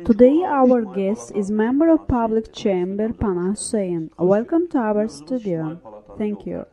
Today our guest is Member of Public Chamber Panah Huseyn. Welcome to our studio. Thank you.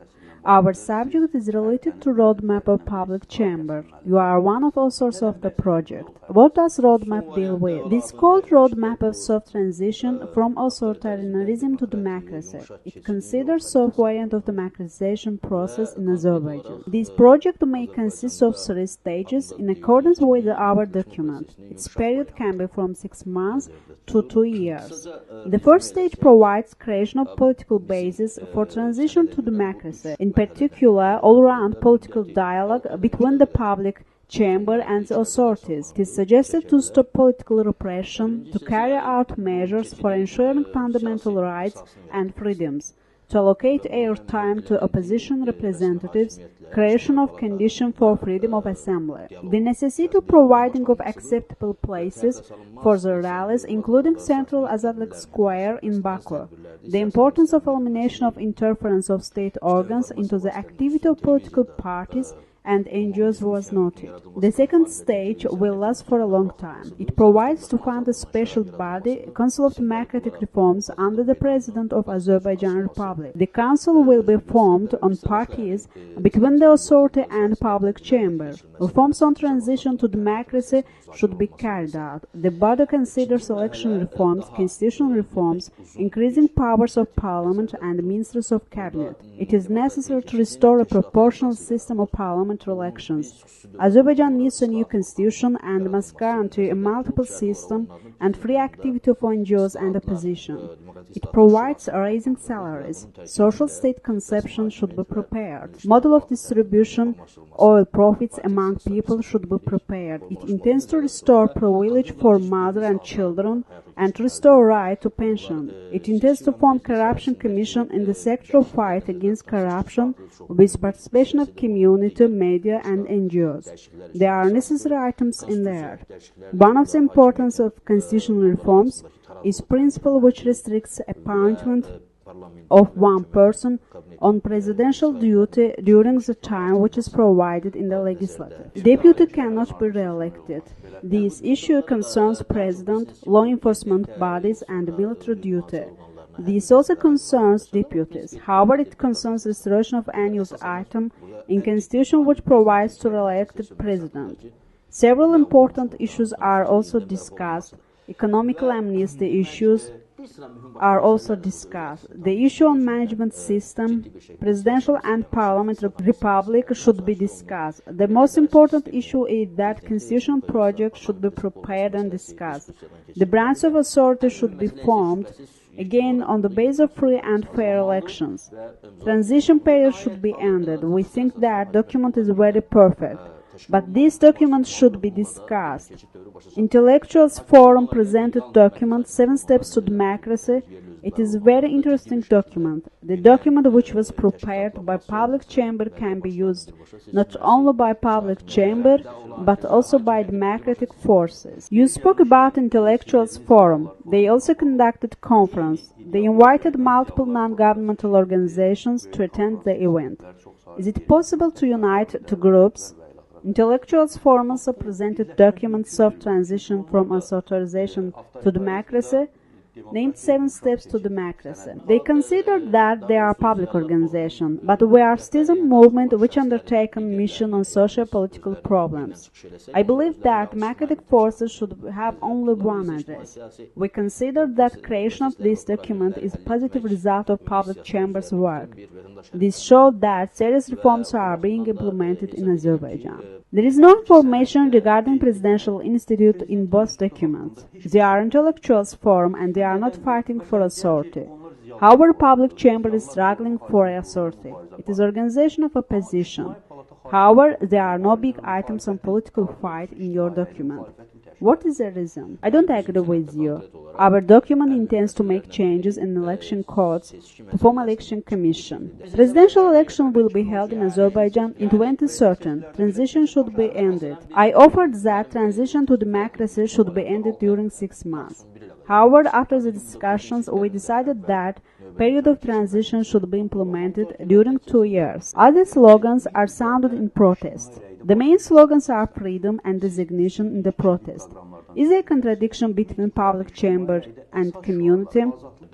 Our subject is related to Roadmap of Public Chamber. You are one of authors of the project. What does Roadmap deal with? This is called Roadmap of Soft Transition from Authoritarianism to Democracy. It considers soft variant of democratization process in Azerbaijan. This project may consist of 3 stages in accordance with our document. Its period can be from 6 months to 2 years. The first stage provides creation of political basis for transition to democracy. In particular, all-round political dialogue between the public chamber and the authorities. It is suggested to stop political repression, to carry out measures for ensuring fundamental rights and freedoms, to allocate airtime to opposition representatives, creation of conditions for freedom of assembly, the necessity of providing of acceptable places for the rallies, including Central Azadlık Square in Baku, the importance of elimination of interference of state organs into the activity of political parties and NGOs was noted. The second stage will last for a long time. It provides to fund a special body, Council of Democratic Reforms, under the President of Azerbaijan Republic. The council will be formed on parties between the authority and public chamber. Reforms on transition to democracy should be carried out. The body considers election reforms, constitutional reforms, increasing powers of parliament and ministers of cabinet. It is necessary to restore a proportional system of parliament elections. Azerbaijan needs a new constitution and must guarantee a multiple system and free activity of NGOs and opposition. It provides raising salaries. Social state conception should be prepared. Model of distribution oil profits among people should be prepared. It intends to restore privilege for mother and children and to restore right to pension. It intends to form corruption commission in the sectoral fight against corruption with participation of community, media and NGOs. There are necessary items in there. One of the importance of constitutional reforms is principle which restricts appointment of one person on presidential duty during the time which is provided in the legislature. Deputy cannot be re-elected. This issue concerns president, law enforcement bodies and military duty. This also concerns deputies. However, it concerns restoration of annual item in constitution which provides to re-elected president. Several important issues are also discussed. Economical amnesty issues are also discussed. The issue on management system, presidential and parliamentary republic should be discussed. The most important issue is that constitutional project should be prepared and discussed. The branch of authority should be formed, again on the basis of free and fair elections. Transition period should be ended. We think that document is very perfect. But this document should be discussed. Intellectuals Forum presented document 7 Steps to Democracy. It is a very interesting document. The document which was prepared by public chamber can be used not only by public chamber but also by democratic forces. You spoke about Intellectuals Forum. They also conducted conference. They invited multiple non-governmental organizations to attend the event. Is it possible to unite 2 groups? Intellectuals Forum also presented documents of transition from authoritarian to democracy, named 7 Steps to Democracy. They considered that they are public organization, but we are still a movement which undertakes a mission on socio-political problems. I believe that democratic forces should have only one address. We consider that creation of this document is a positive result of public chamber's work. This showed that serious reforms are being implemented in Azerbaijan. There is no information regarding Presidential Institute in both documents. They are intellectuals forum and they are not fighting for authority. However, public chamber is struggling for authority. It is organization of opposition. However, there are no big items on political fight in your document. What is the reason? I don't agree with you. Our document intends to make changes in election codes to form election commission. Presidential election will be held in Azerbaijan in 2013. Transition should be ended. I offered that transition to democracy should be ended during 6 months. However, after the discussions, we decided that period of transition should be implemented during 2 years. Other slogans are sounded in protest. The main slogans are freedom and designation in the protest. Is there a contradiction between public chamber and community?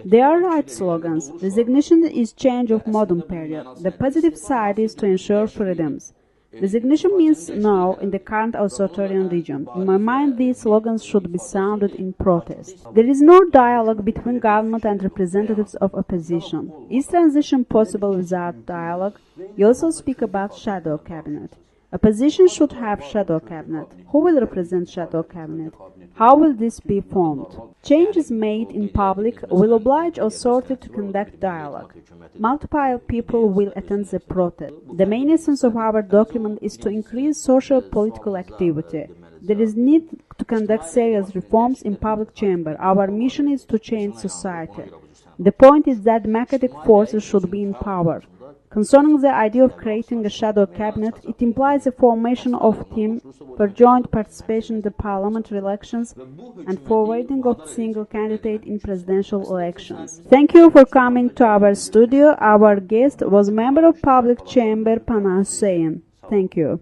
They are right slogans. Resignation is change of modern period. The positive side is to ensure freedoms. Resignation means no in the current authoritarian regime. In my mind, these slogans should be sounded in protest. There is no dialogue between government and representatives of opposition. Is transition possible without dialogue? You also speak about shadow cabinet. Opposition should have shadow cabinet. Who will represent shadow cabinet? How will this be formed? Changes made in public will oblige authority to conduct dialogue. Multiple people will attend the protest. The main essence of our document is to increase social political activity. There is need to conduct serious reforms in public chamber. Our mission is to change society. The point is that democratic forces should be in power. Concerning the idea of creating a shadow cabinet, it implies the formation of a team for joint participation in the parliamentary elections and forwarding of single candidate in presidential elections. Thank you for coming to our studio. Our guest was member of public chamber Panah Huseyn. Thank you.